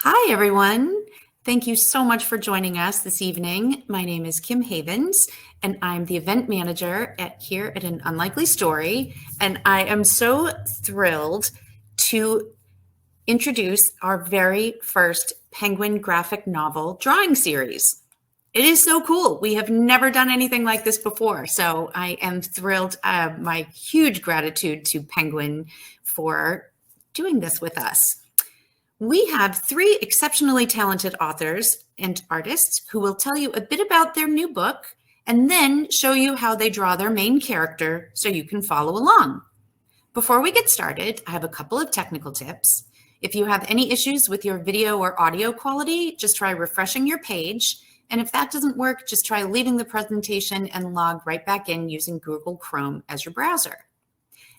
Hi, everyone. Thank you so much for joining us this evening. My name is Kim Havens, and I'm the event manager here at An Unlikely Story. And I am so thrilled to introduce our very first Penguin graphic novel drawing series. It is so cool. We have never done anything like this before. So I am thrilled. My huge gratitude to Penguin for doing this with us. We have three exceptionally talented authors and artists who will tell you a bit about their new book and then show you how they draw their main character so you can follow along. Before we get started, I have a couple of technical tips. If you have any issues with your video or audio quality, just try refreshing your page. And if that doesn't work, just try leaving the presentation and log right back in using Google Chrome as your browser.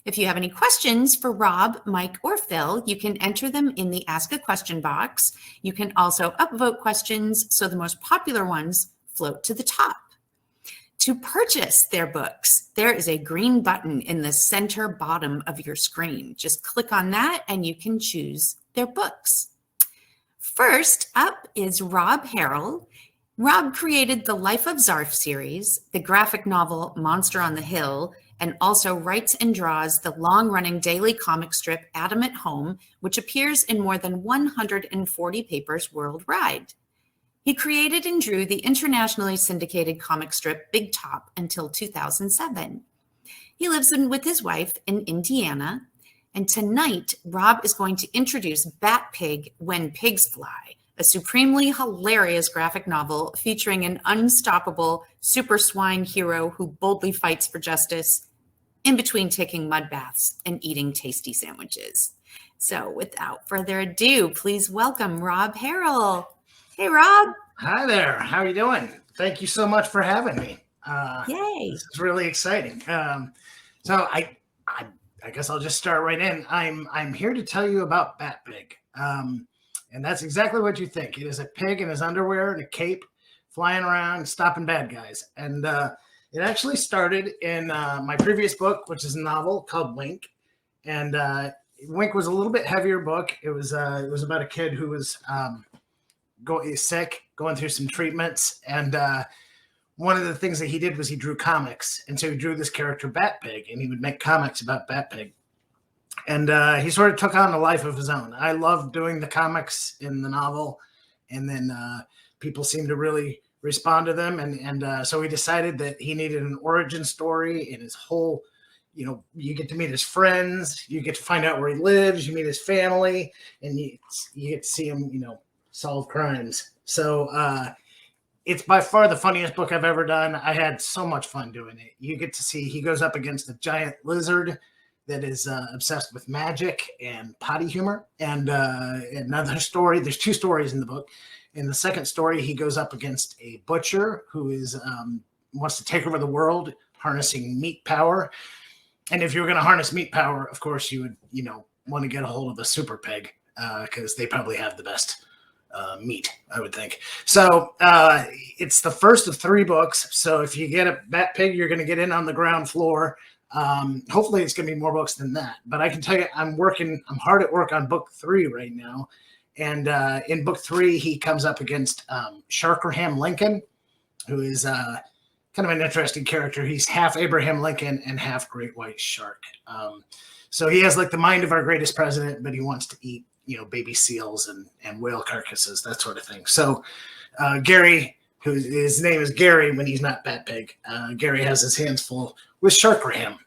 If you have any questions for Rob, Mike, or Phil, you can enter them in the Ask a Question box. You can also upvote questions so the most popular ones float to the top. To purchase their books, there is a green button in the center bottom of your screen. Just click on that and you can choose their books. First up is Rob Harrell. Rob created the Life of Zarf series, the graphic novel Monster on the Hill, and also writes and draws the long-running daily comic strip Adam at Home, which appears in more than 140 papers worldwide. He created and drew the internationally syndicated comic strip Big Top until 2007. He lives with his wife in Indiana, and tonight Rob is going to introduce BATPIG When Pigs Fly, a supremely hilarious graphic novel featuring an unstoppable super swine hero who boldly fights for justice in between taking mud baths and eating tasty sandwiches. So without further ado, please welcome Rob Harrell. Hey, Rob. Hi there. How are you doing? Thank you so much for having me. Yay. This is really exciting. So I guess I'll just start right in. I'm here to tell you about BATPIG. And that's exactly what you think. It is a pig in his underwear and a cape flying around, stopping bad guys. And it actually started in my previous book, which is a novel called Wink. And Wink was a little bit heavier book. It was about a kid who was sick, going through some treatments. And one of the things that he did was he drew comics. And so he drew this character BATPIG, and he would make comics about BATPIG. And he sort of took on a life of his own. I loved doing the comics in the novel, and then people seemed to really respond to them. And so he decided that he needed an origin story in his whole, you get to meet his friends, you get to find out where he lives, you meet his family, and you get to see him, solve crimes. So it's by far the funniest book I've ever done. I had so much fun doing it. You get to see he goes up against a giant lizard that is obsessed with magic and potty humor. And another story, there's two stories in the book. In the second story, he goes up against a butcher who is wants to take over the world, harnessing meat power. And if you were going to harness meat power, of course, you would, want to get a hold of a super pig because they probably have the best meat, I would think. So it's the first of three books. So if you get a BATPIG, you're going to get in on the ground floor. Hopefully it's going to be more books than that, but I can tell you I'm hard at work on book 3 right now. And in book 3, he comes up against Sharkraham Lincoln, who is kind of an interesting character. He's half Abraham Lincoln and half great white shark. So he has like the mind of our greatest president, but he wants to eat, baby seals and whale carcasses, that sort of thing. So Gary, his name is Gary when he's not BATPIG. Gary has his hands full with Sharkraham.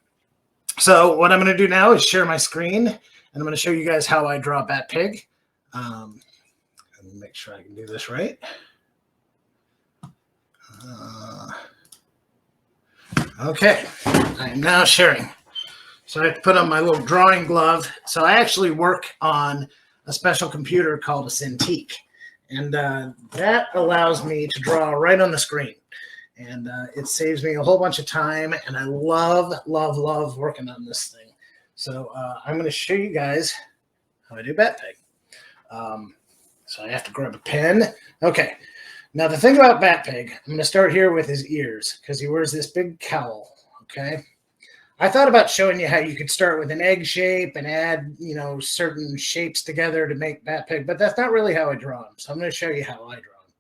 So what I'm going to do now is share my screen, and I'm going to show you guys how I draw BATPIG. Let me make sure I can do this right. Okay, I am now sharing. So I have to put on my little drawing glove. So I actually work on a special computer called a Cintiq, and that allows me to draw right on the screen. And it saves me a whole bunch of time, and I love, love, love working on this thing. So I'm going to show you guys how I do BATPIG. So I have to grab a pen. Okay. Now the thing about BATPIG, I'm going to start here with his ears because he wears this big cowl. Okay. I thought about showing you how you could start with an egg shape and add, certain shapes together to make BATPIG, but that's not really how I draw them. So I'm going to show you how I draw them.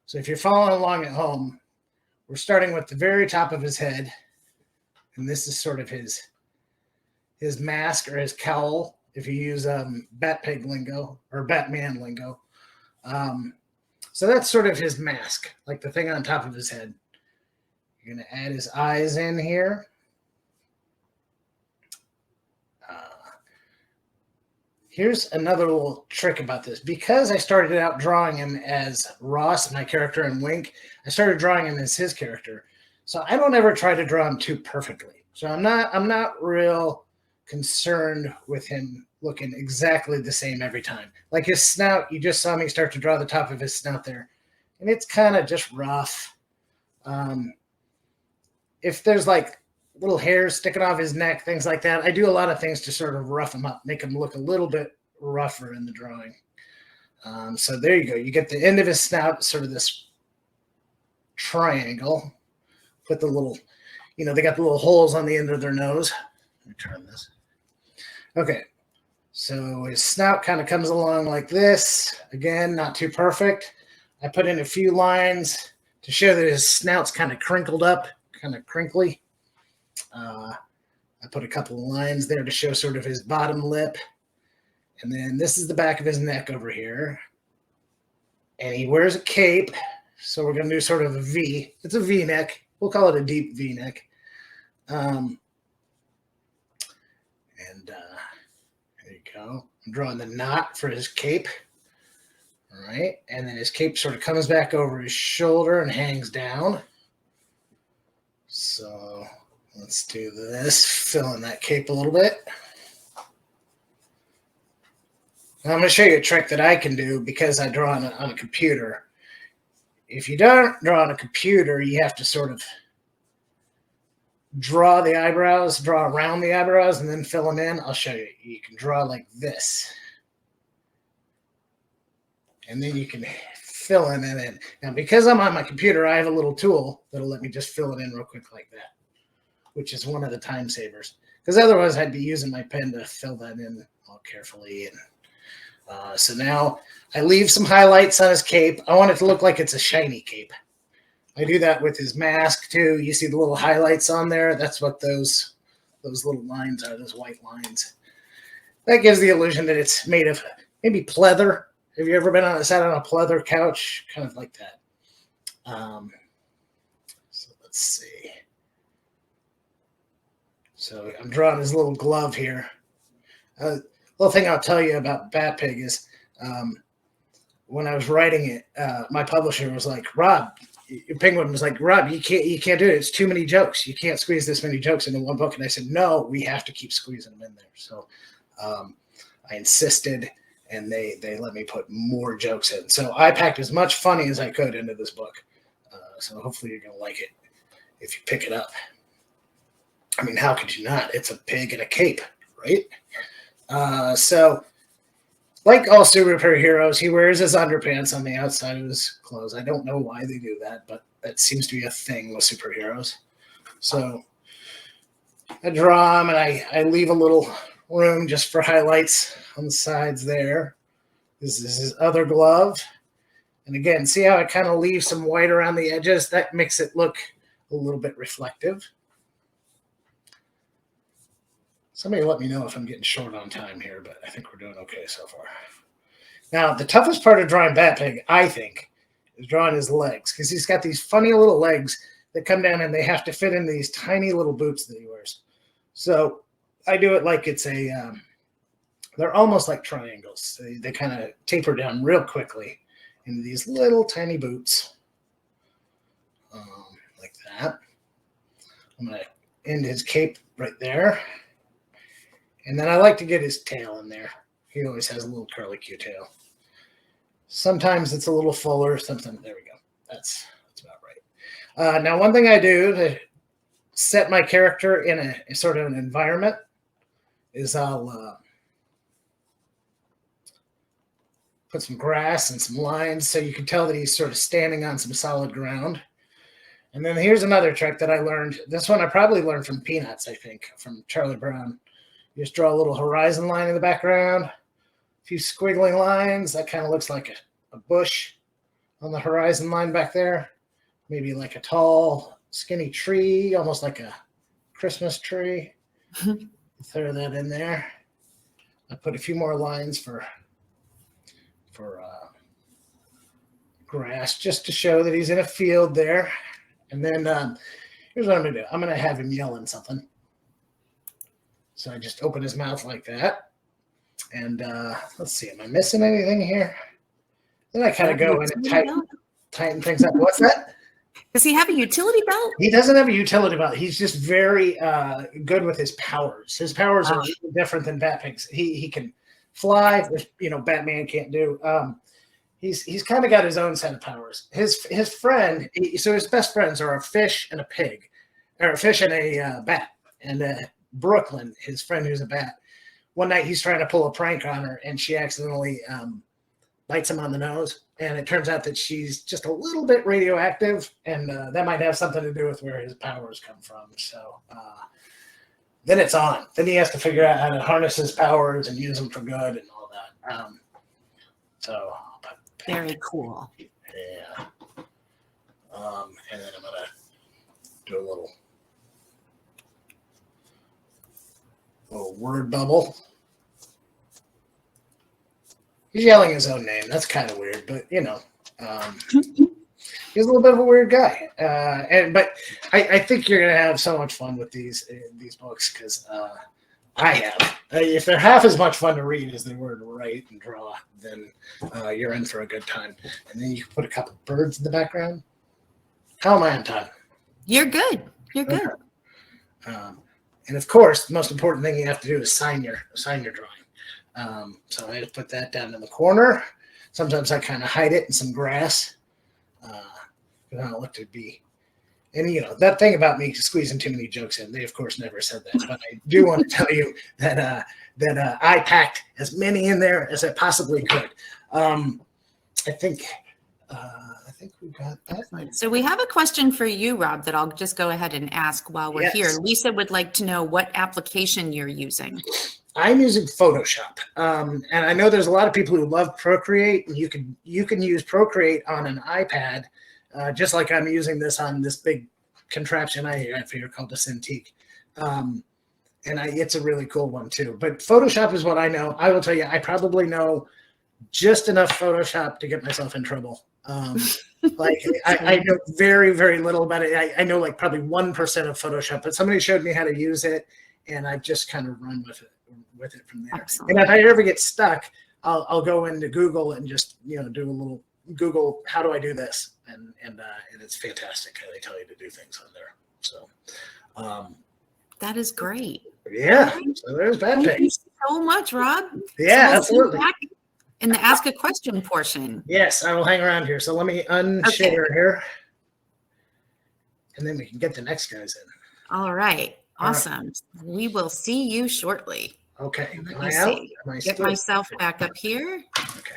So if you're following along at home, we're starting with the very top of his head, and this is sort of his mask or his cowl, if you use BATPIG lingo or Batman lingo. So that's sort of his mask, like the thing on top of his head. You're going to add his eyes in here. Here's another little trick about this. Because I started out drawing him as Ross, my character in Wink, I started drawing him as his character. So I don't ever try to draw him too perfectly. So I'm not real concerned with him looking exactly the same every time. Like his snout, you just saw me start to draw the top of his snout there. And it's kind of just rough. If there's like little hairs sticking off his neck, things like that, I do a lot of things to sort of rough him up, make him look a little bit rougher in the drawing. So there you go. You get the end of his snout, sort of this triangle. Put the little, they got the little holes on the end of their nose. Let me turn this. Okay. So his snout kind of comes along like this. Again, not too perfect. I put in a few lines to show that his snout's kind of crinkled up, kind of crinkly. I put a couple of lines there to show sort of his bottom lip. And then this is the back of his neck over here. And he wears a cape. So we're going to do sort of a V. It's a V-neck. We'll call it a deep V-neck. There you go. I'm drawing the knot for his cape. All right. And then his cape sort of comes back over his shoulder and hangs down. So let's do this, fill in that cape a little bit. Now I'm going to show you a trick that I can do because I draw on a computer. If you don't draw on a computer, you have to sort of draw the eyebrows, draw around the eyebrows, and then fill them in. I'll show you. You can draw like this. And then you can fill in it in. Now, because I'm on my computer, I have a little tool that'll let me just fill it in real quick like that, which is one of the time savers. Because otherwise, I'd be using my pen to fill that in all carefully. And so now I leave some highlights on his cape. I want it to look like it's a shiny cape. I do that with his mask too. You see the little highlights on there? That's what those little lines are, those white lines. That gives the illusion that it's made of maybe pleather. Have you ever been sat on a pleather couch? Kind of like that. So let's see. So I'm drawing his little glove here. Little thing I'll tell you about BATPIG is when I was writing it, my publisher was like, Rob, Penguin was like, Rob, you can't do it. It's too many jokes. You can't squeeze this many jokes into one book. And I said, no, we have to keep squeezing them in there. So I insisted, and they let me put more jokes in. So I packed as much funny as I could into this book. So hopefully you're going to like it if you pick it up. I mean, how could you not? It's a pig in a cape, right? So like all superheroes, he wears his underpants on the outside of his clothes. I don't know why they do that, but that seems to be a thing with superheroes. So I draw him, and I leave a little room just for highlights on the sides there. This is his other glove. And again, see how I kind of leave some white around the edges? That makes it look a little bit reflective. Somebody let me know if I'm getting short on time here, but I think we're doing okay so far. Now, the toughest part of drawing BATPIG, I think, is drawing his legs, because he's got these funny little legs that come down, and they have to fit in these tiny little boots that he wears. So I do it like it's they're almost like triangles. They kind of taper down real quickly into these little tiny boots, like that. I'm going to end his cape right there. And then I like to get his tail in there. He always has a little curly Q tail. Sometimes it's a little fuller. Sometimes, there we go. That's about right. Now, one thing I do to set my character in a sort of an environment is I'll put some grass and some lines so you can tell that he's sort of standing on some solid ground. And then here's another trick that I learned. This one I probably learned from Peanuts, I think, from Charlie Brown. You just draw a little horizon line in the background, a few squiggly lines. That kind of looks like a bush on the horizon line back there. Maybe like a tall, skinny tree, almost like a Christmas tree. Throw that in there. I put a few more lines for grass, just to show that he's in a field there. And then here's what I'm going to do. I'm going to have him yelling something. So I just open his mouth like that. And let's see, am I missing anything here? Then I kind of go in and tighten things up. What's that? Does he have a utility belt? He doesn't have a utility belt. He's just very good with his powers. His powers are really different than BATPIG's. He can fly, which Batman can't do. He's kind of got his own set of powers. His friend, so his best friends are a fish and a pig, or a fish and a bat. And Brooklyn, his friend who's a bat, one night he's trying to pull a prank on her, and she accidentally bites him on the nose. And it turns out that she's just a little bit radioactive, and that might have something to do with where his powers come from. So then it's on. Then he has to figure out how to harness his powers and use them for good and all that. Very cool. Yeah. And then I'm going to do a little word bubble. He's yelling his own name. That's kind of weird, but he's a little bit of a weird guy. But I think you're gonna have so much fun with these books because I have. If they're half as much fun to read as they were to write and draw, then you're in for a good time. And then you can put a couple of birds in the background. How am I on time? You're good. You're good. Okay. And of course, the most important thing you have to do is sign your drawing. So I just put that down in the corner. Sometimes I kind of hide it in some grass. I don't know what to be. And, that thing about me squeezing too many jokes in, they, of course, never said that. But I do want to tell you that I packed as many in there as I possibly could. I think we got that. So we have a question for you, Rob, that I'll just go ahead and ask while we're here. Lisa would like to know what application you're using. I'm using Photoshop, and I know there's a lot of people who love Procreate, and you can use Procreate on an iPad, just like I'm using this on this big contraption I have here called a Cintiq, and it's a really cool one too. But Photoshop is what I know. I will tell you, I probably know just enough Photoshop to get myself in trouble. I know very, very little about it. I know like probably 1% of Photoshop, but somebody showed me how to use it, and I've just kind of run with it from there. Excellent. And if I ever get stuck, I'll go into Google and just do a little Google, how do I do this? And it's fantastic how they tell you to do things on there. So that is great. Yeah. So there's BATPIG. Thank you so much, Rob. Yeah, so absolutely. Back in the ask a question portion. Yes, I will hang around here. So let me unshare here. And then we can get the next guys in. All right. Awesome. Right. We will see you shortly. Okay. Let me see. Get myself back up here. Okay.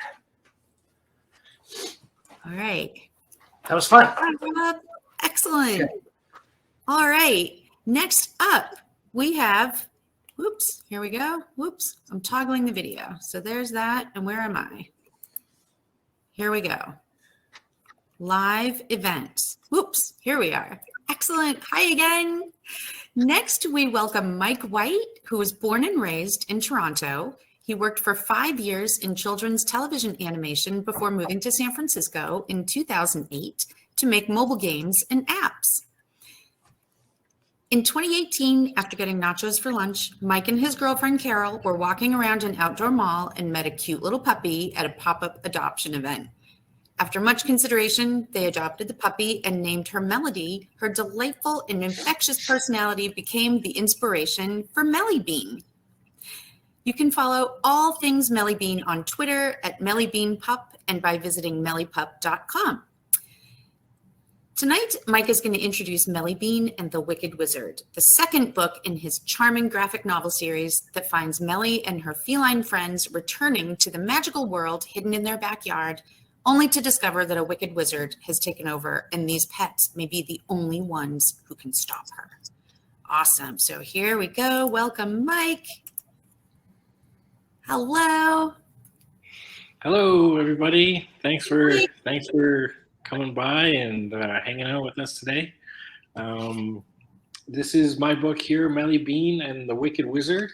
All right. That was fun. Excellent. Okay. All right. Next up, we have, whoops, here we go. Whoops, I'm toggling the video. So there's that. And where am I? Here we go. Live events. Whoops, here we are. Excellent. Hi again. Next, we welcome Mike White, who was born and raised in Toronto. He worked for 5 years in children's television animation before moving to San Francisco in 2008 to make mobile games and apps. In 2018, after getting nachos for lunch, Mike and his girlfriend Carol were walking around an outdoor mall and met a cute little puppy at a pop-up adoption event. After much consideration, they adopted the puppy and named her Melody. Her delightful and infectious personality became the inspiration for MELLYBEAN. You can follow all things MELLYBEAN on Twitter at MELLYBEANPup and by visiting mellypup.com. Tonight, Mike is going to introduce MELLYBEAN and the Wicked Wizard, the second book in his charming graphic novel series that finds Mellie and her feline friends returning to the magical world hidden in their backyard, only to discover that a wicked wizard has taken over and these pets may be the only ones who can stop her. Awesome. So here we go. Welcome, Mike. Hello. Hello, everybody. Thanks for coming by and hanging out with us today. This is my book here, MELLYBEAN and the Wicked Wizard.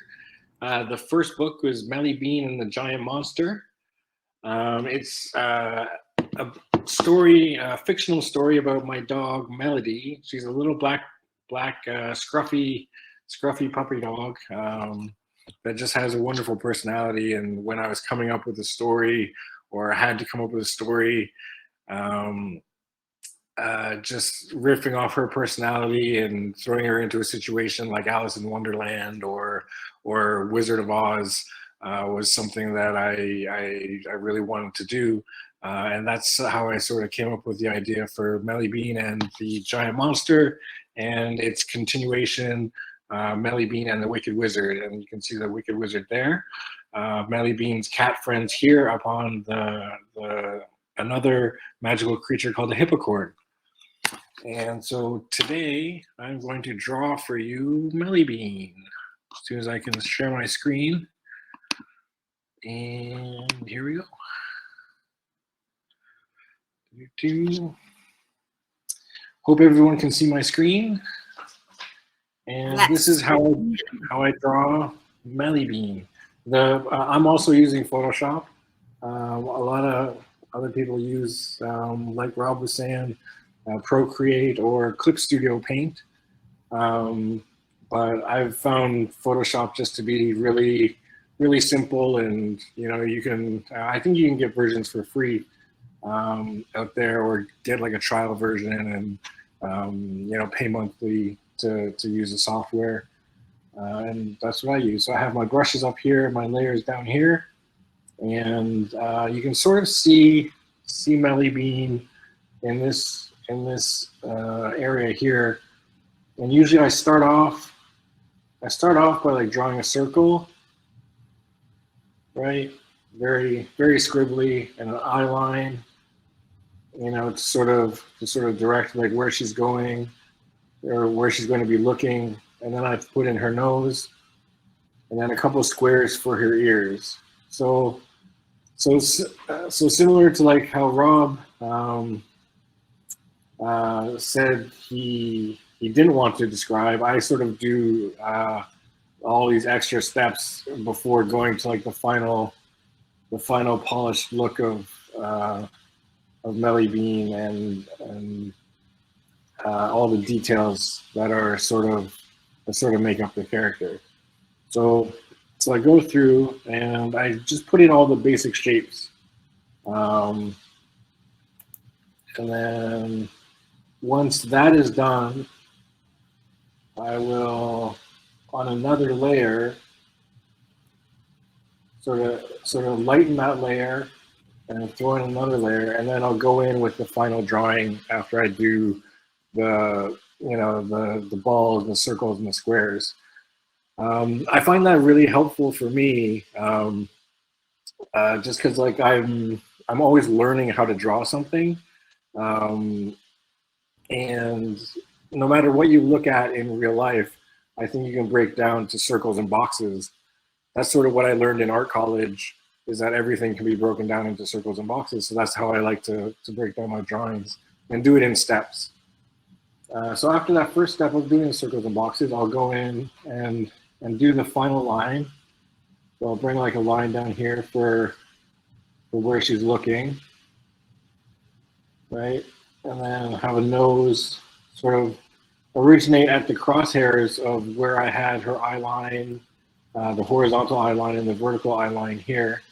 The first book was MELLYBEAN and the Giant Monster. It's a story, a fictional story about my dog Melody. She's a little black, scruffy puppy dog that just has a wonderful personality. And when I was coming up with a story, or I had to come up with a story, just riffing off her personality and throwing her into a situation like Alice in Wonderland or Wizard of Oz was something that I really wanted to do. And that's how I sort of came up with the idea for MELLYBEAN and the Giant Monster and its continuation, MELLYBEAN and the Wicked Wizard. And you can see the Wicked Wizard there. MELLYBEAN's cat friends here upon another magical creature called the Hippocord. And so today I'm going to draw for you MELLYBEAN as soon as I can share my screen. And here we go. Hope everyone can see my screen. And this is how I draw MELLYBEAN. I'm also using Photoshop. A lot of other people use, like Rob was saying, Procreate or Clip Studio Paint. But I've found Photoshop just to be really simple, and you can. I think you can get versions for free out there, or get like a trial version and pay monthly to use the software. And that's what I use. So I have my brushes up here, my layers down here, and you can sort of see MELLYBEAN in this area here. And usually I start off by like drawing a circle, right? Very scribbly, and an eye line, to sort of direct like where she's going or where she's going to be looking. And then I put in her nose, and then a couple of squares for her ears. So similar to like how Rob said he didn't want to describe, I sort of do all these extra steps before going to like the final polished look of MELLYBEAN and all the details that sort of make up the character. So I go through and I just put in all the basic shapes, and then once that is done, I will, on another layer, sort of lighten that layer and throw in another layer, and then I'll go in with the final drawing after I do the balls, the circles, and the squares. I find that really helpful for me, just because like I'm always learning how to draw something, and no matter what you look at in real life, I think you can break down to circles and boxes. That's sort of what I learned in art college, is that everything can be broken down into circles and boxes. So that's how I like to break down my drawings and do it in steps. So after that first step of doing the circles and boxes, I'll go in and do the final line. So I'll bring like a line down here for where she's looking, right? And then have a nose sort of originate at the crosshairs of where I had her eye line, the horizontal eye line and the vertical eye line here.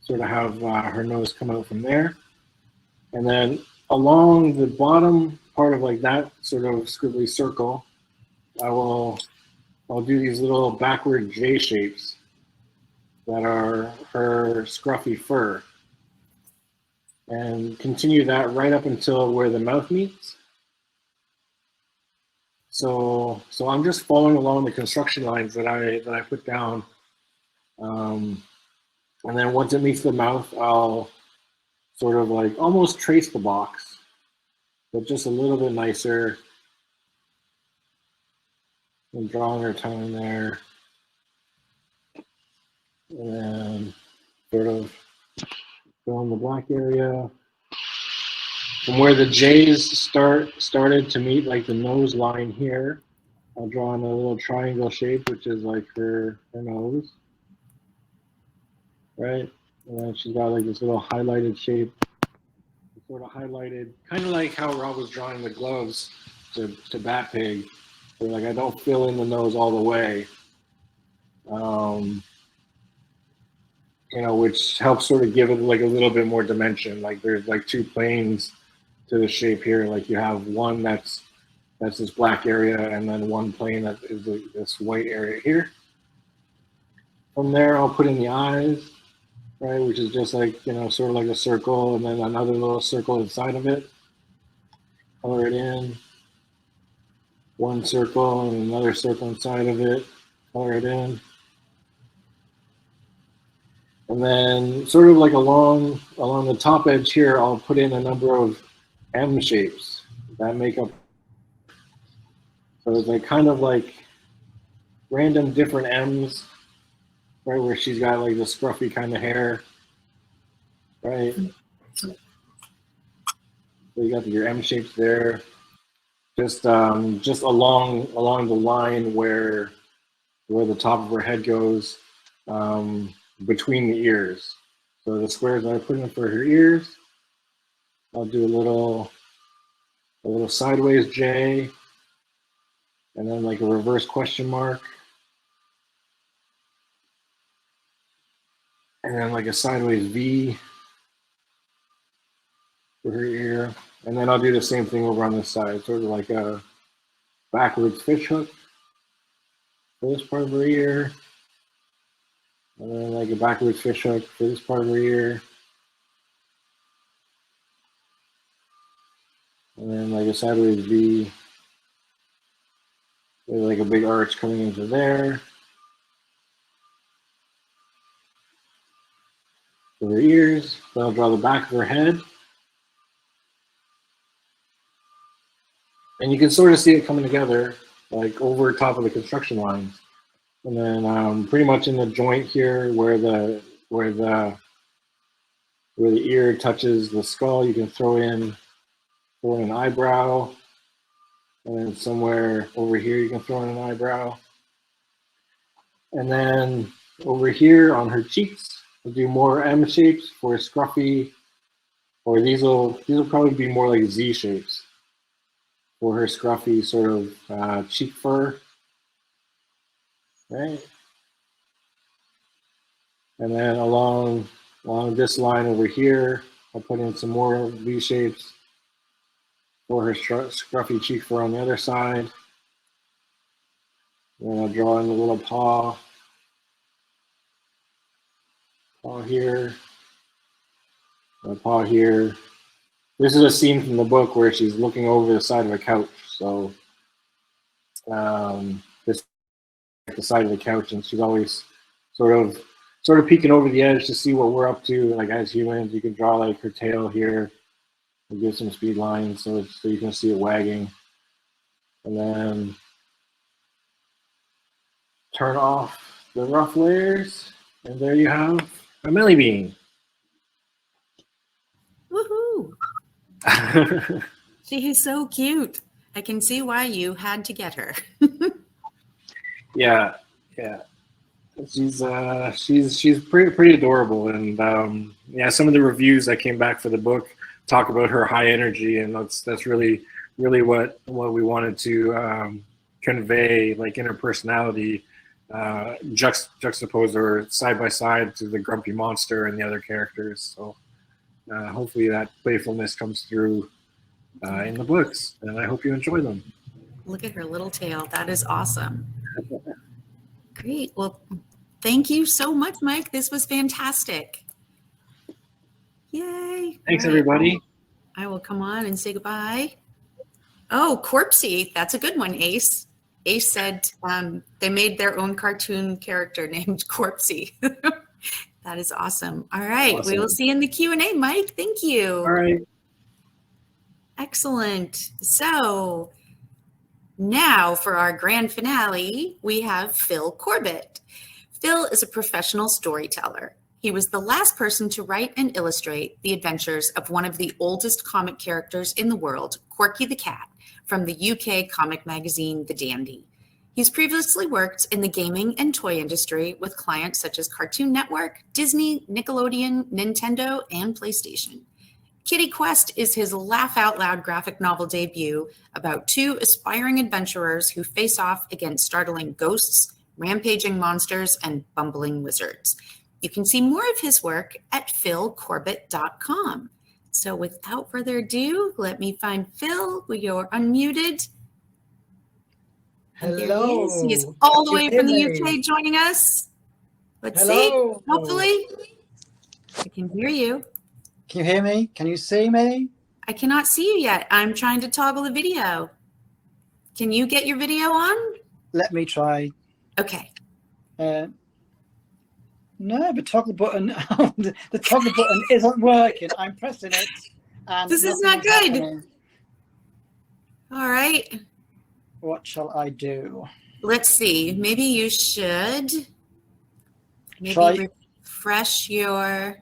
Sort of have her nose come out from there. And then along the bottom part of like that sort of squiggly circle, I'll do these little backward J shapes that are her scruffy fur, and continue that right up until where the mouth meets. So I'm just following along the construction lines that I put down, and then once it meets the mouth, I'll sort of like almost trace the box, but just a little bit nicer. And drawing her tongue there. And then sort of fill in the black area. From where the J's started to meet like the nose line here, I'll draw in a little triangle shape, which is like her nose. Right? And then she's got like this little highlighted shape. Sort of highlighted, kind of like how Rob was drawing the gloves to BATPIG. Where like I don't fill in the nose all the way. You know, which helps sort of give it like a little bit more dimension. Like there's like two planes to the shape here. Like you have one that's this black area, and then one plane that is this white area here. From there, I'll put in the eyes, right, which is just like, you know, sort of like a circle, and then another little circle inside of it. Color it in. One circle and another circle inside of it. Color it in. And then sort of like along the top edge here, I'll put in a number of M shapes that make up. So it's like kind of like random different M's, right, where she's got like the scruffy kind of hair, right? So you got your M shapes there. Just along the line where the top of her head goes. Between the ears. So the squares that I put in for her ears, I'll do a little sideways J, and then like a reverse question mark, and then like a sideways V for her ear, and then I'll do the same thing over on this side, sort of like a backwards fish hook for this part of her ear. And then like a backwards fish hook for this part of her ear. And then like a sideways V. There's like a big arch coming into there. For her ears. Then I'll draw the back of her head. And you can sort of see it coming together, like over top of the construction lines. And then pretty much in the joint here where the ear touches the skull, you can throw in an eyebrow, and then somewhere over here you can throw in an eyebrow. And then over here on her cheeks, we'll do more M shapes for scruffy, or these will probably be more like Z shapes for her scruffy sort of cheek fur. Right? And then along this line over here, I'll put in some more V shapes for her scruffy cheek fur on the other side. Then I'll draw in a little paw here, a paw here. This is a scene from the book where she's looking over the side of a couch. So this is the side of the couch, and she's always sort of peeking over the edge to see what we're up to. Like as humans, you can draw like her tail here and give some speed lines so you can see it wagging. And then turn off the rough layers, and there you have a MELLYBEAN. Woohoo! She is so cute. I can see why you had to get her. Yeah. She's pretty adorable, and yeah, some of the reviews that came back for the book talk about her high energy, and that's really what we wanted to convey, like in her personality, juxtaposed or side by side to the grumpy monster and the other characters. So hopefully that playfulness comes through in the books, and I hope you enjoy them. Look at her little tail. That is awesome. Great. Well, thank you so much, Mike. This was fantastic. Yay. Thanks, All right. everybody. I will come on and say goodbye. Oh, Corpsey. That's a good one, Ace. Ace said they made their own cartoon character named Corpsey. That is awesome. All right. Awesome. We will see you in the Q&A, Mike. Thank you. All right. Excellent. So now for our grand finale, we have Phil Corbett. Phil is a professional storyteller. He was the last person to write and illustrate the adventures of one of the oldest comic characters in the world, Corky the Cat, from the UK comic magazine The Dandy. He's previously worked in the gaming and toy industry with clients such as Cartoon Network, Disney, Nickelodeon, Nintendo, and PlayStation. Kitty Quest is his laugh-out-loud graphic novel debut about two aspiring adventurers who face off against startling ghosts, rampaging monsters, and bumbling wizards. You can see more of his work at philcorbett.com. So without further ado, let me find Phil. You're unmuted. And there he is. He is all the way from the UK joining us. Let's see. Hopefully. I can hear you. Can you hear me? Can you see me? I cannot see you yet. I'm trying to toggle the video. Can you get your video on? Let me try. Okay. No, the toggle button. The toggle button isn't working. I'm pressing it. And this is not good. Happening. All right. What shall I do? Let's see. Maybe you should refresh your.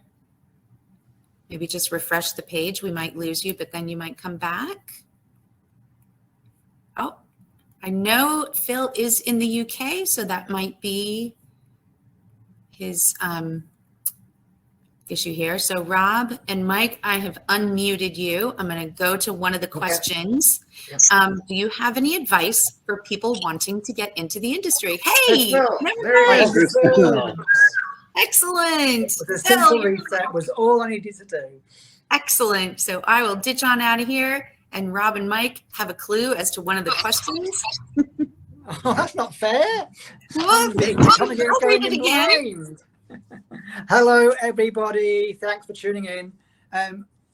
Maybe just refresh the page. We might lose you, but then you might come back. Oh, I know Phil is in the UK, so that might be his issue here. So Rob and Mike, I have unmuted you. I'm going to go to one of the questions. Yes. Do you have any advice for people wanting to get into the industry? Hey, excellent. The simple reset was all I needed to do. Excellent. So I will ditch on out of here, and Rob and Mike have a clue as to one of the questions. Oh, that's not fair. Well, I'll read it again. Hello, everybody. Thanks for tuning in.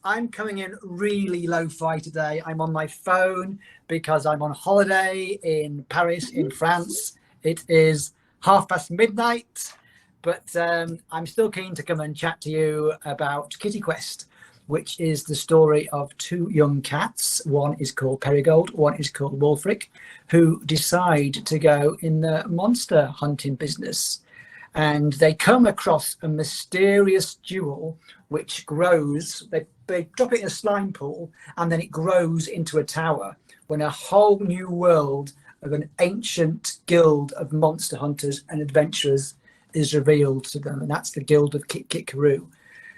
I'm coming in really lo-fi today. I'm on my phone because I'm on holiday in Paris, in France. It is midnight. But I'm still keen to come and chat to you about Kitty Quest, which is the story of two young cats. One is called Perigold, one is called Wolfric, who decide to go in the monster hunting business. And they come across a mysterious jewel which grows. They drop it in a slime pool, and then it grows into a tower when a whole new world of an ancient guild of monster hunters and adventurers is revealed to them, and that's the Guild of Kit Kit Karoo,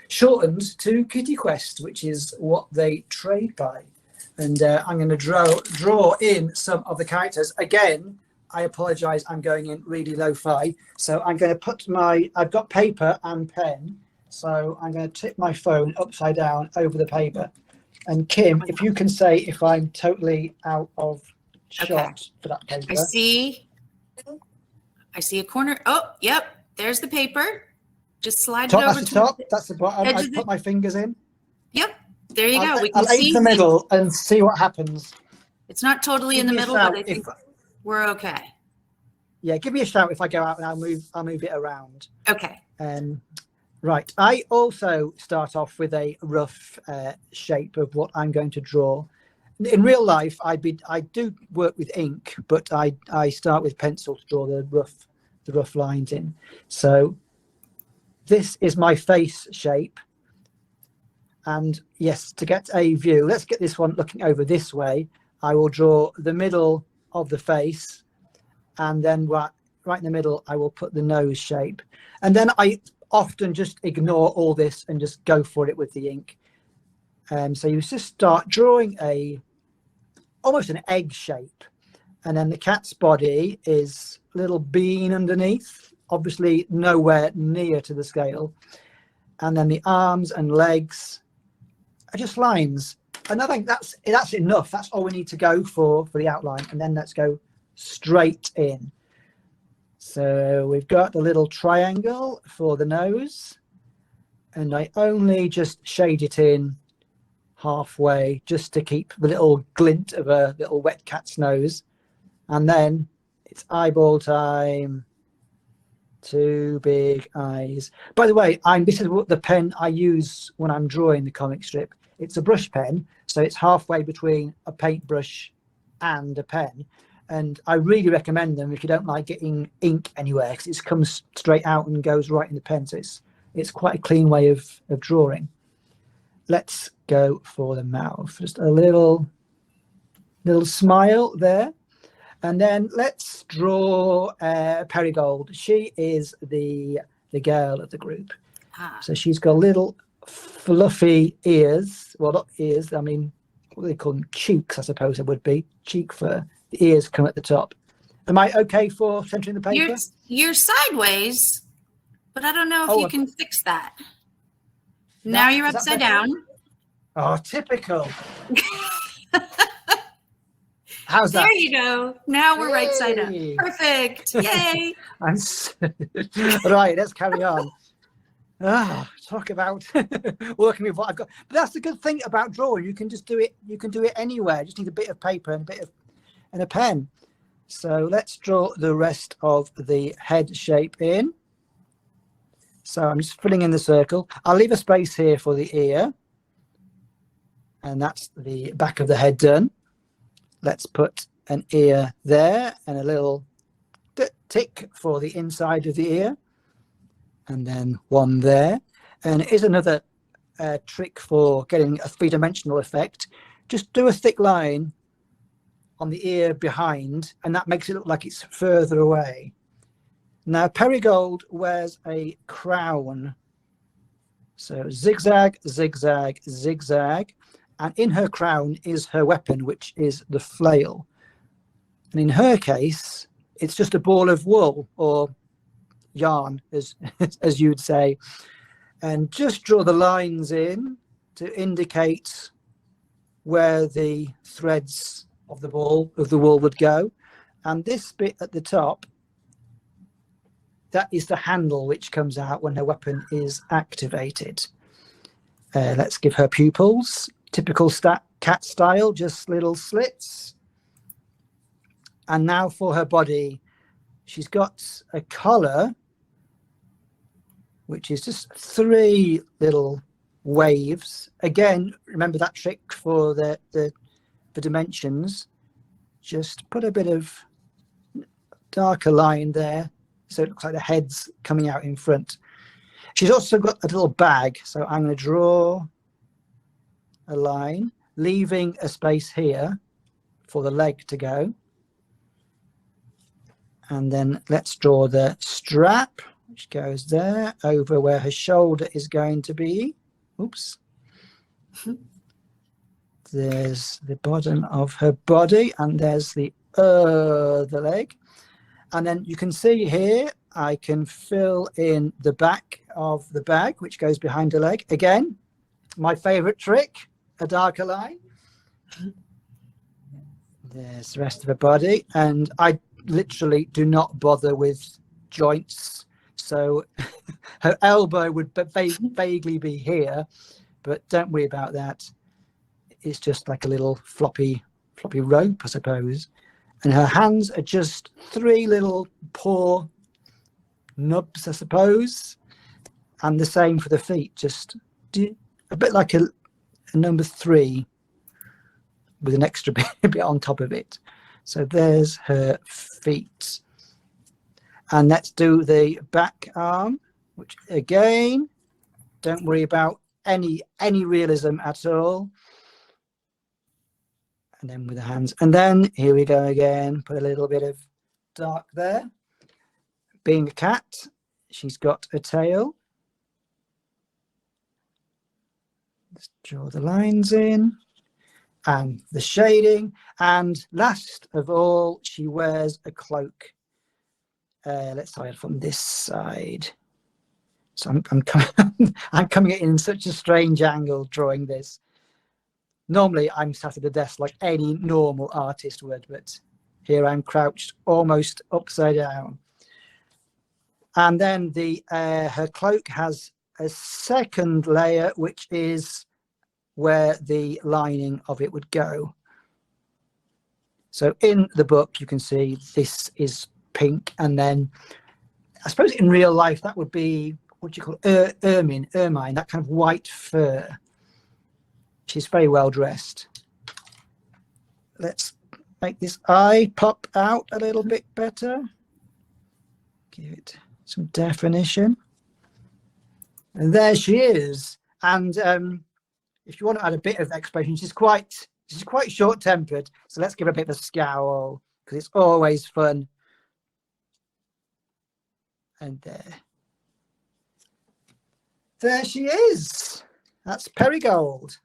shortened to Kitty Quest, which is what they trade by. And I'm going to draw in some of the characters. Again, I apologize, I'm going in really lo-fi, so I'm going to put I've got paper and pen, so I'm going to tip my phone upside down over the paper. And Kim, if you can say if I'm totally out of shot for that paper. I see a corner. Oh, yep. There's the paper. Just slide Top, it over that's to the top. That's the bottom. I put my fingers in. Yep. There you go. We can I'll aim see the middle and see what happens. It's not totally in the middle, but I think we're okay. Yeah, give me a shout if I go out, and I'll move it around. Okay. Right. I also start off with a rough shape of what I'm going to draw. In real life, I do work with ink, but I start with pencil to draw the rough lines in. So this is my face shape. And yes, to get a view, let's get this one looking over this way. I will draw the middle of the face, and then right in the middle, I will put the nose shape. And then I often just ignore all this and just go for it with the ink. So you just start drawing almost an egg shape, and then the cat's body is a little bean underneath, obviously nowhere near to the scale, and then the arms and legs are just lines. And I think that's enough. That's all we need to go for the outline, and then let's go straight in. So we've got the little triangle for the nose, and I only just shade it in halfway just to keep the little glint of a little wet cat's nose. And then it's eyeball time. 2 big eyes. By the way, this is what the pen I use when I'm drawing the comic strip. It's a brush pen, so it's halfway between a paintbrush and a pen. And I really recommend them if you don't like getting ink anywhere, because it comes straight out and goes right in the pen. So it's quite a clean way of drawing. Let's go for the mouth. Just a little smile there. And then let's draw Perigold. She is the girl of the group. So she's got little fluffy ears. Well, not ears. I mean, what do they call them? Cheeks, I suppose it would be. Cheek fur. The ears come at the top. Am I okay for centering the paper? You're sideways, but I don't know if you can fix that. No, Now you're is that upside better? down. Oh, typical. How's that? There you go. Now we're right side up. Hey. Perfect. Yay. Right, let's carry on. Talk about working with what I've got. But that's the good thing about drawing. You can just do it. You can do it anywhere. Just need a bit of paper and a pen. So let's draw the rest of the head shape in. So I'm just filling in the circle. I'll leave a space here for the ear. And that's the back of the head done. Let's put an ear there and a little tick for the inside of the ear. And then one there. And here's another trick for getting a three-dimensional effect. Just do a thick line on the ear behind, and that makes it look like it's further away. Now, Perigold wears a crown. So zigzag, zigzag, zigzag. And in her crown is her weapon, which is the flail. And in her case, it's just a ball of wool or yarn, as you'd say. And just draw the lines in to indicate where the threads of the wool would go. And this bit at the top, that is the handle which comes out when her weapon is activated. Let's give her pupils. Typical cat style, just little slits. And now for her body, she's got a collar, which is just 3 little waves. Again, remember that trick for the dimensions. Just put a bit of darker line there, so it looks like the head's coming out in front. She's also got a little bag, so I'm going to draw a line, leaving a space here for the leg to go. And then let's draw the strap, which goes there over where her shoulder is going to be. Oops. There's the bottom of her body, and there's the leg. And then you can see here, I can fill in the back of the bag, which goes behind the leg. Again, my favorite trick, a darker line. There's the rest of her body. And I literally do not bother with joints. So her elbow would vaguely be here, but don't worry about that. It's just like a little floppy rope, I suppose. And her hands are just 3 little paw nubs, I suppose. And the same for the feet, just a bit like a number 3 with an extra bit on top of it. So there's her feet. And let's do the back arm, which again, don't worry about any realism at all. And then with the hands. And then here we go again. Put a little bit of dark there. Being a cat, she's got a tail. Let's draw the lines in. And the shading. And last of all, she wears a cloak. Let's start from this side. So I'm coming in such a strange angle drawing this. Normally I'm sat at a desk like any normal artist would, but here I'm crouched almost upside down. And then her cloak has a second layer, which is where the lining of it would go. So in the book, you can see this is pink, and then I suppose in real life that would be, what do you call it? Ermine, that kind of white fur. She's very well dressed. Let's make this eye pop out a little bit better. Give it some definition. And there she is. And if you want to add a bit of expression, she's quite short-tempered. So let's give her a bit of a scowl, because it's always fun. And there she is. That's Perigold.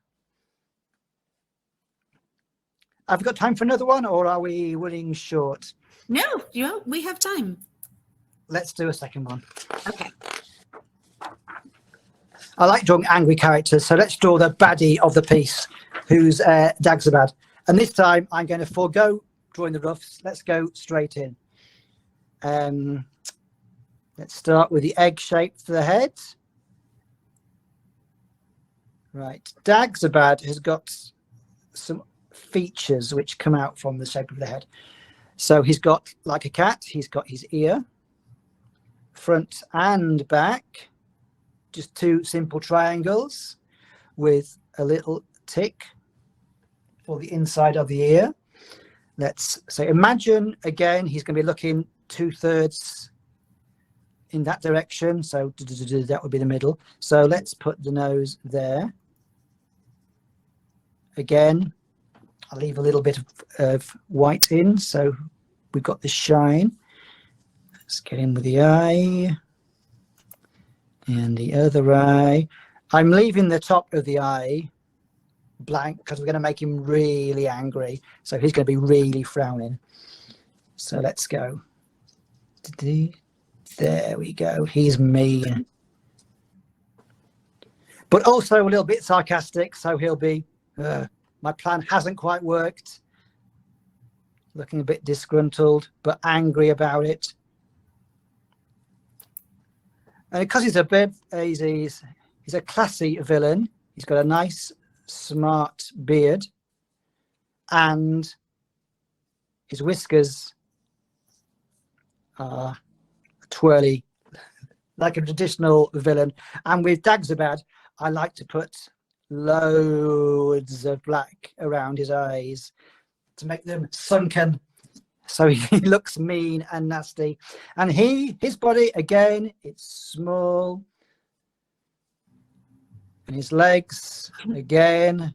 Have we got time for another one, or are we running short? No, we have time. Let's do a second one. Okay. I like drawing angry characters, so let's draw the baddie of the piece, who's Dagzabad. And this time I'm going to forego drawing the roughs. Let's go straight in. Let's start with the egg shape for the head. Right, Dagzabad has got some features which come out from the shape of the head. So he's got, like a cat, he's got his ear, front and back, just two simple triangles with a little tick for the inside of the ear. Let's say, imagine again, he's going to be looking 2/3 in that direction. So that would be the middle. So let's put the nose there. Again, I'll leave a little bit of white in, so we've got the shine. Let's get in with the eye and the other eye. I'm leaving the top of the eye blank because we're going to make him really angry. So he's going to be really frowning. So let's go. There we go. He's mean. But also a little bit sarcastic, so he'll be... my plan hasn't quite worked. Looking a bit disgruntled, but angry about it. And because he's a bit, he's a classy villain. He's got a nice, smart beard, and his whiskers are twirly, like a traditional villain. And with Dagzabad, I like to put loads of black around his eyes to make them sunken, so he looks mean and nasty. And his body, again, it's small, and his legs, again,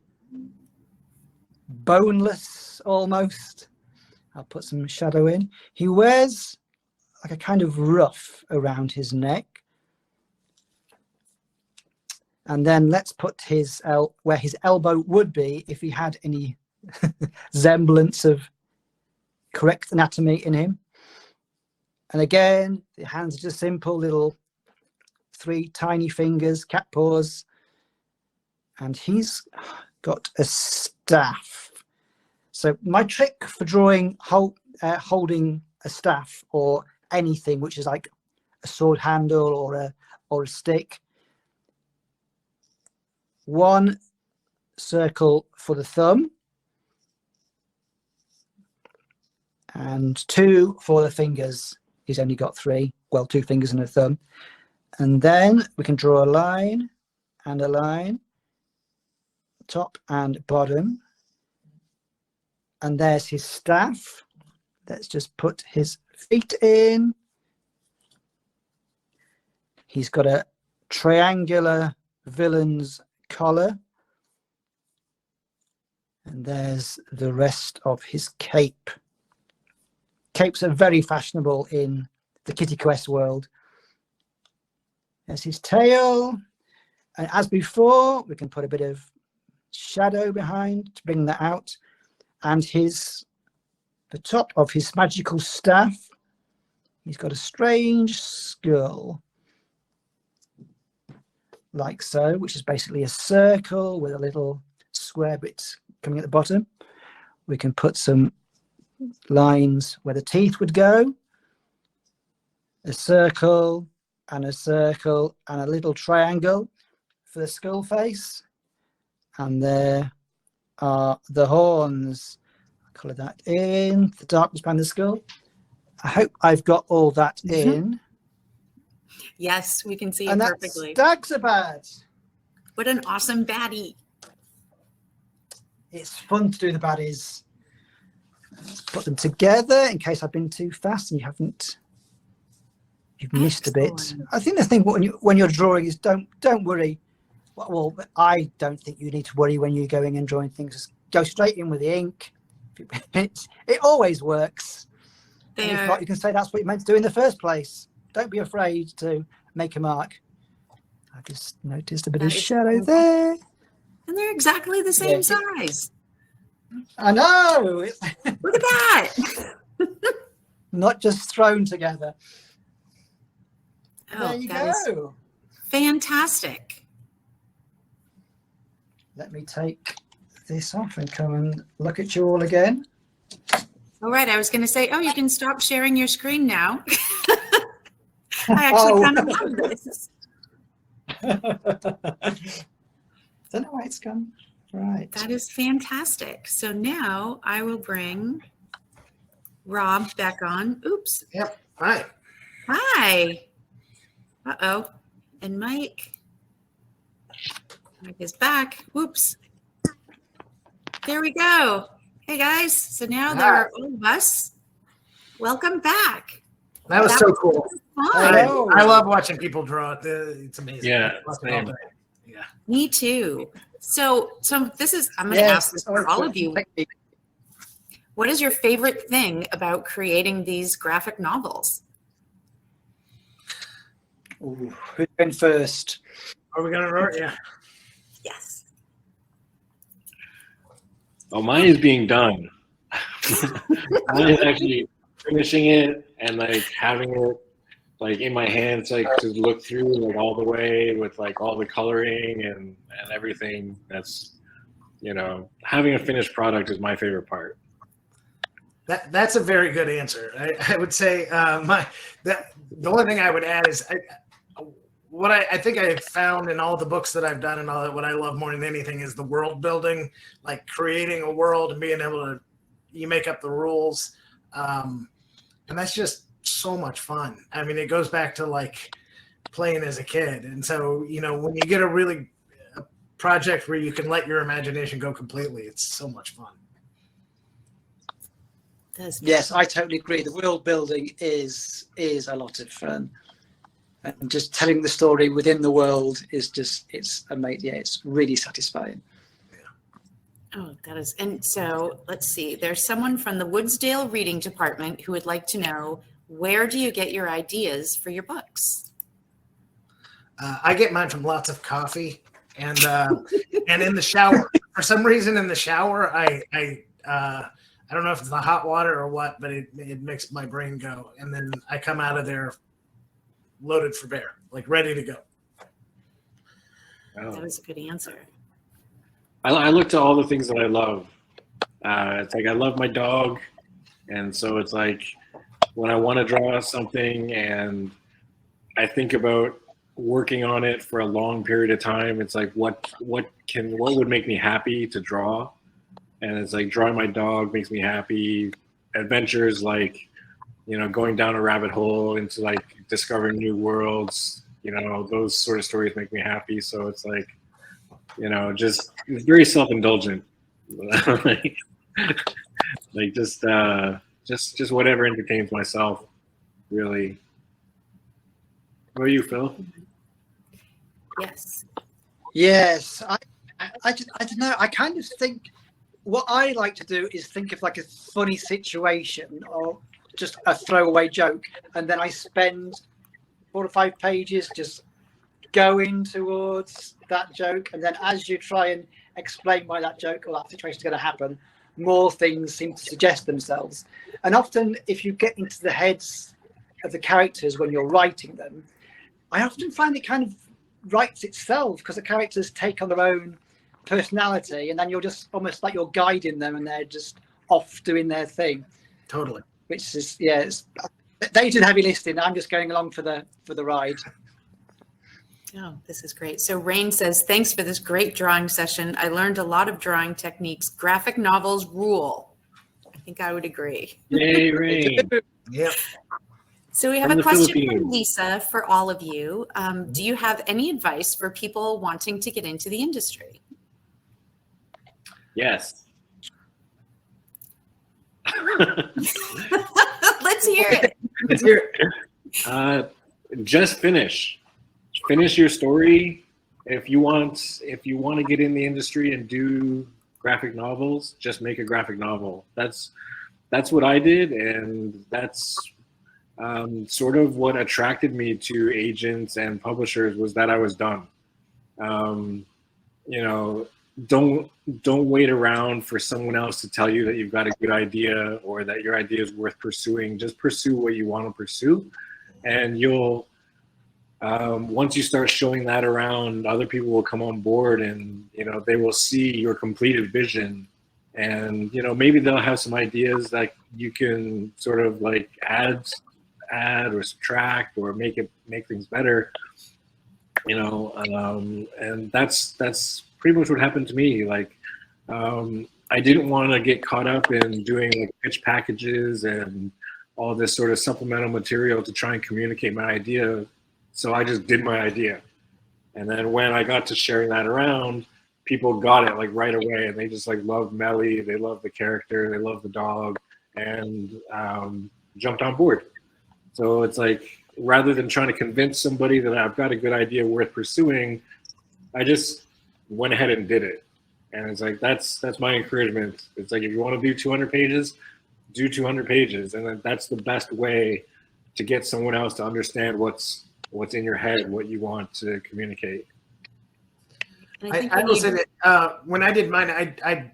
boneless almost. I'll put some shadow in. He wears like a kind of ruff around his neck. And then let's put his where his elbow would be if he had any semblance of correct anatomy in him. And again, the hands are just simple little 3 tiny fingers, cat paws. And he's got a staff. So my trick for drawing holding a staff or anything which is like a sword handle or a stick, 1 circle for the thumb and 2 for the fingers. He's only got 3, well, 2 fingers and a thumb. And then we can draw a line and a line, top and bottom. And there's his staff. Let's just put his feet in. He's got a triangular villain's collar, and there's the rest of his cape. Capes are very fashionable in the Kitty Quest world. There's his tail, and as before we can put a bit of shadow behind to bring that out. And the top of his magical staff, he's got a strange skull, like so, which is basically a circle with a little square bit coming at the bottom. We can put some lines where the teeth would go, a circle and a little triangle for the skull face. And there are the horns. I'll colour that in, the darkness behind the skull. I hope I've got all that in. Yes, we can see it And that's perfectly. Dagobah. What an awesome baddie. It's fun to do the baddies. Let's put them together in case I've been too fast and you've missed a bit. Excellent. I think the thing when you're drawing is don't worry. Well, I don't think you need to worry when you're going and drawing things. Just go straight in with the ink. It always works. And if not, you can say that's what you meant to do in the first place. Don't be afraid to make a mark. I just noticed a bit of shadow there. And they're exactly the same size. I know. Look at that. Not just thrown together. Oh, There you that is go. fantastic. Let me take this off and come and look at you all again. All right, I was going to say, you can stop sharing your screen now. I actually kind of love this. Don't know why it's gone. Right. That is fantastic. So now I will bring Rob back on. Oops. Yep. Hi. Hi. Uh-oh. And Mike. Mike is back. Whoops. There we go. Hey, guys. So now there are all of us. Welcome back. That was so cool. Fun. I love watching people draw. It's amazing. Yeah, Watching all same. day. Yeah. Me too. So this is, I'm going to ask this for all of you. What is your favorite thing about creating these graphic novels? Ooh, who's been first? Are we gonna roar? Yeah. Yes. Oh, mine is being done. Mine is actually finishing it and like having it like in my hands, like to look through like all the way with like all the coloring and everything. That's, having a finished product is my favorite part. That's a very good answer. I would say the only thing I would add is what I think I have found in all the books that I've done and all that, what I love more than anything is the world building, like creating a world and being able to, you make up the rules. And that's just so much fun. I mean, it goes back to like playing as a kid. And so, when you get a project where you can let your imagination go completely, it's so much fun. Yes, I totally agree. The world building is a lot of fun. And just telling the story within the world is it's amazing. Yeah, it's really satisfying. Oh, that is. And so let's see. There's someone from the Woodsdale Reading Department who would like to know, where do you get your ideas for your books? I get mine from lots of coffee and in the shower. For some reason, in the shower, I don't know if it's the hot water or what, but it makes my brain go. And then I come out of there loaded for bear, like ready to go. Oh. That was a good answer. I look to all the things that I love. It's like I love my dog, and so it's like when I want to draw something and I think about working on it for a long period of time, it's like what would make me happy to draw, and it's like drawing my dog makes me happy. Adventures like going down a rabbit hole into like discovering new worlds, those sort of stories make me happy. So it's like, just it's very self-indulgent. like just whatever entertains myself, really. What about you, Phil? Yes. Yes, I don't know. I kind of think what I like to do is think of like a funny situation or just a throwaway joke, and then I spend 4 or 5 pages just going towards that joke, and then as you try and explain why that joke or that situation is going to happen, more things seem to suggest themselves. And often if you get into the heads of the characters when you're writing them, I often find it kind of writes itself because the characters take on their own personality, and then you're just almost like you're guiding them and they're just off doing their thing. Totally. Which is, they do the heavy lifting. I'm just going along for the ride. Oh, this is great. So Rain says, thanks for this great drawing session. I learned a lot of drawing techniques. Graphic novels rule. I think I would agree. Yay, Rain. Yep. So we have From a the question from Philippines. Lisa for all of you. Do you have any advice for people wanting to get into the industry? Yes. Let's hear it. Let's hear it. Just finish your story. If you want to get in the industry and do graphic novels, just make a graphic novel. That's what I did, and that's sort of what attracted me to agents and publishers, was that I was done. You know, don't wait around for someone else to tell you that you've got a good idea or that your idea is worth pursuing. Just pursue what you want to pursue, and you'll once you start showing that around, other people will come on board, and you know, they will see your completed vision, and you know, maybe they'll have some ideas that you can sort of like add or subtract or make things better, you know. And that's pretty much what happened to me. Like, I didn't want to get caught up in doing like pitch packages and all this sort of supplemental material to try and communicate my idea. So I just did my idea. And then when I got to sharing that around, people got it like right away, and they just like loved Melly, they loved the character, they loved the dog, and jumped on board. So it's like, rather than trying to convince somebody that I've got a good idea worth pursuing, I just went ahead and did it. And it's like, that's my encouragement. It's like, if you want to do 200 pages, do 200 pages. And then that's the best way to get someone else to understand what's in your head, what you want to communicate. I will say that when I did mine, I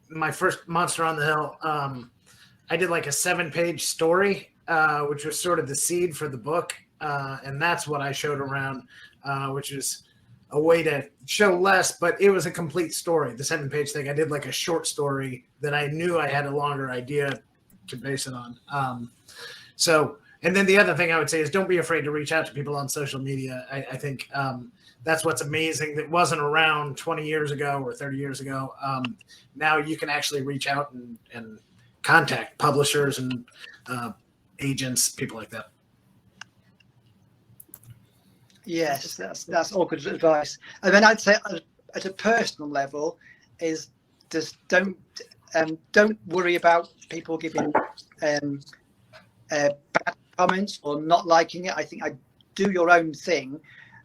my first Monster on the Hill, I did like a 7-page story, which was sort of the seed for the book. And that's what I showed around, which is a way to show less, but it was a complete story. The 7-page thing, I did like a short story that I knew I had a longer idea to base it on. And then the other thing I would say is, don't be afraid to reach out to people on social media. I think that's what's amazing. That wasn't around 20 years ago or 30 years ago. Now you can actually reach out and contact publishers and agents, people like that. Yes, that's all good advice. And then I'd say at a personal level is just don't worry about people giving bad comments or not liking it. I think I do your own thing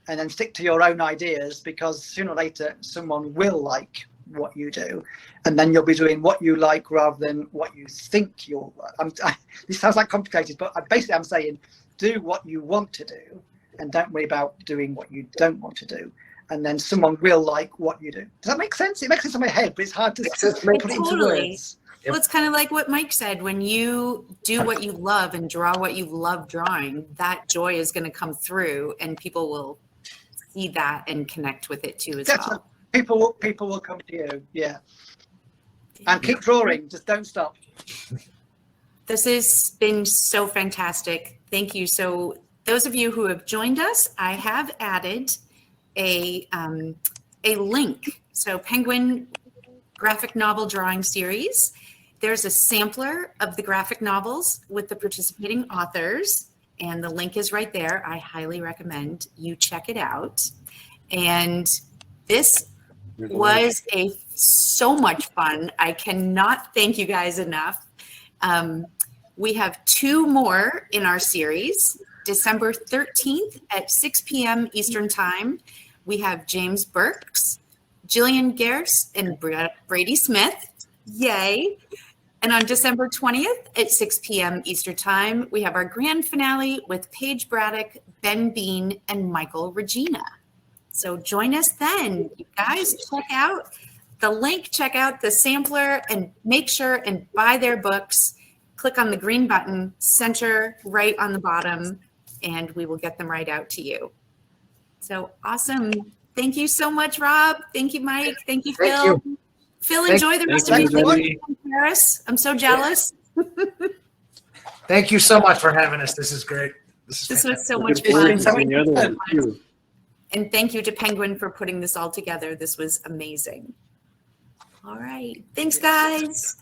and then stick to your own ideas, because sooner or later someone will like what you do, and then you'll be doing what you like rather than what you think you'll. This sounds like complicated, but basically I'm saying do what you want to do and don't worry about doing what you don't want to do, and then someone will like what you do. Does that make sense? It makes sense in my head, but it's hard to put it into words. Well, it's kind of like what Mike said. When you do what you love and draw what you love drawing, that joy is going to come through, and people will see that and connect with it too as well. People will come to you, yeah. And keep drawing, just don't stop. This has been so fantastic. Thank you. So those of you who have joined us, I have added a link. So Penguin graphic novel drawing series. There's a sampler of the graphic novels with the participating authors, and the link is right there. I highly recommend you check it out. And this was so much fun. I cannot thank you guys enough. We have 2 more in our series. December 13th at 6 p.m. Eastern Time, we have James Burks, Jillian Gerst, and Brady Smith. Yay. And on December 20th at 6 p.m. Eastern Time, we have our grand finale with Paige Braddock, Ben Bean, and Michael Regina. So join us then. You guys, check out the link, check out the sampler, and make sure and buy their books. Click on the green button, center right on the bottom, and we will get them right out to you. So awesome. Thank you so much, Rob. Thank you, Mike. Thank you, Phil. Thank you. Phil, enjoy the rest of your everybody. trip in Paris. I'm so jealous. Thank you so much for having us. This is great. This was so much Looking forward fun. to seeing the other one, too. And thank you to Penguin for putting this all together. This was amazing. All right. Thanks, guys.